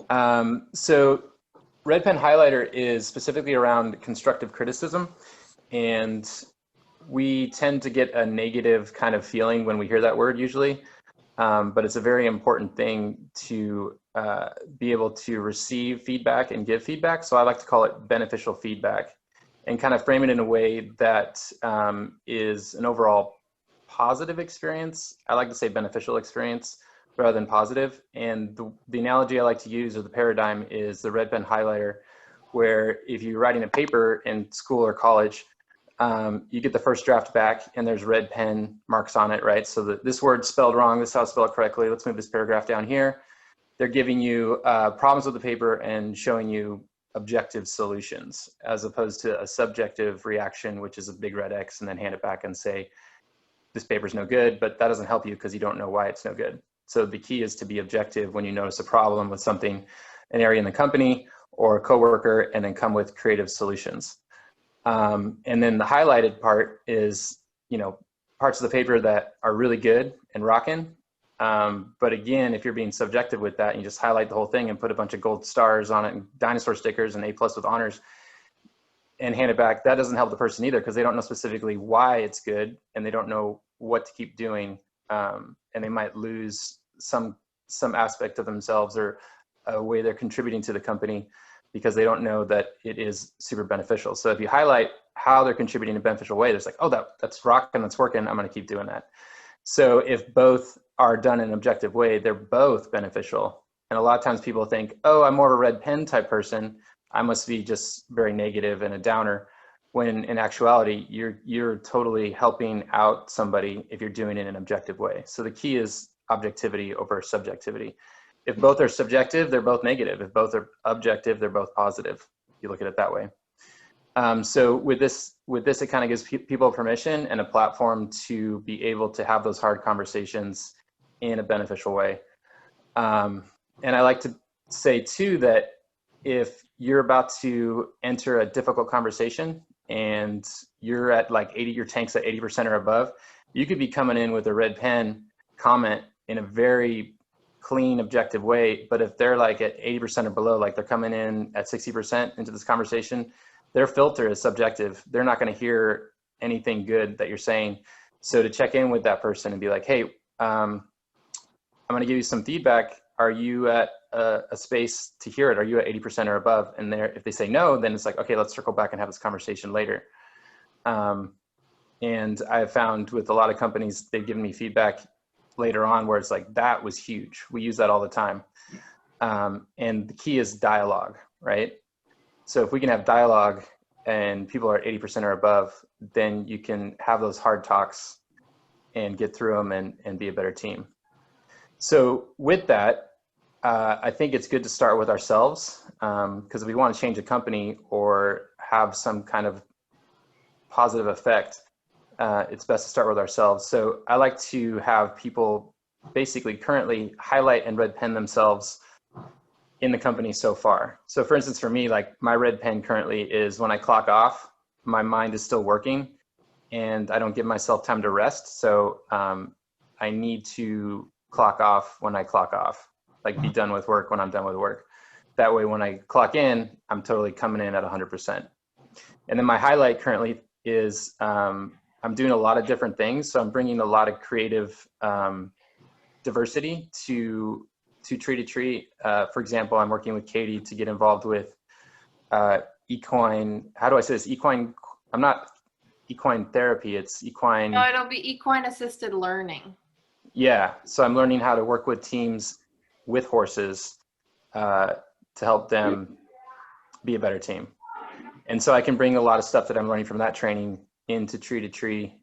So Red Pen Highlighter is specifically around constructive criticism, and we tend to get a negative kind of feeling when we hear that word usually, but it's a very important thing to be able to receive feedback and give feedback. So I like to call it beneficial feedback and kind of frame it in a way that is an overall positive experience. I like to say beneficial experience rather than positive. And the analogy I like to use, or the paradigm, is the red pen highlighter, where if you're writing a paper in school or college, you get the first draft back and there's red pen marks on it, right? So that this word's spelled wrong, this is how it's spelled correctly. Let's move this paragraph down here. They're giving you problems with the paper and showing you objective solutions, as opposed to a subjective reaction, which is a big red X, and then hand it back and say, this paper's no good, but that doesn't help you because you don't know why it's no good. So the key is to be objective when you notice a problem with something, an area in the company or a coworker, and then come with creative solutions. And then the highlighted part is, parts of the paper that are really good and rocking. But again, if you're being subjective with that, and you just highlight the whole thing and put a bunch of gold stars on it and dinosaur stickers and A+ with honors and hand it back, that doesn't help the person either, because they don't know specifically why it's good and they don't know what to keep doing. And they might lose some aspect of themselves or a way they're contributing to the company because they don't know that it is super beneficial. So if you highlight how they're contributing in a beneficial way, there's like, oh, that's rocking, that's working, I'm gonna keep doing that. So if both are done in an objective way, they're both beneficial. And a lot of times people think, oh, I'm more of a red pen type person, I must be just very negative and a downer, when in actuality, you're totally helping out somebody if you're doing it in an objective way. So the key is objectivity over subjectivity. If both are subjective, they're both negative. If both are objective, they're both positive. If you look at it that way. So with this, it kind of gives people permission and a platform to be able to have those hard conversations in a beneficial way. And I like to say too that if you're about to enter a difficult conversation and you're at like 80, your tank's at 80% or above, you could be coming in with a red pen comment in a very clean, objective way. But if they're like at 80% or below, like they're coming in at 60% into this conversation, their filter is subjective. They're not going to hear anything good that you're saying. So to check in with that person and be like, hey, I'm going to give you some feedback. Are you at a space to hear it? Are you at 80% or above? And if they say no, then it's like, okay, let's circle back and have this conversation later. And I've found with a lot of companies, they've given me feedback later on where it's like, that was huge. We use that all the time. And the key is dialogue, right? So if we can have dialogue and people are 80% or above, then you can have those hard talks and get through them and be a better team. So with that, I think it's good to start with ourselves, because if we want to change a company or have some kind of positive effect, it's best to start with ourselves. So I like to have people basically currently highlight and red pen themselves in the company so far. So for instance, for me, like my red pen currently is when I clock off, my mind is still working and I don't give myself time to rest. So I need to clock off when I clock off, like be done with work when I'm done with work. That way, when I clock in, I'm totally coming in at 100%. And then my highlight currently is I'm doing a lot of different things. So I'm bringing a lot of creative diversity to Tree to Tree. For example, I'm working with Katie to get involved with equine, how do I say this? Equine, I'm not equine therapy, it's equine. No, it'll be equine assisted learning. Yeah, so I'm learning how to work with teams with horses to help them be a better team. And so I can bring a lot of stuff that I'm learning from that training into Tree to Tree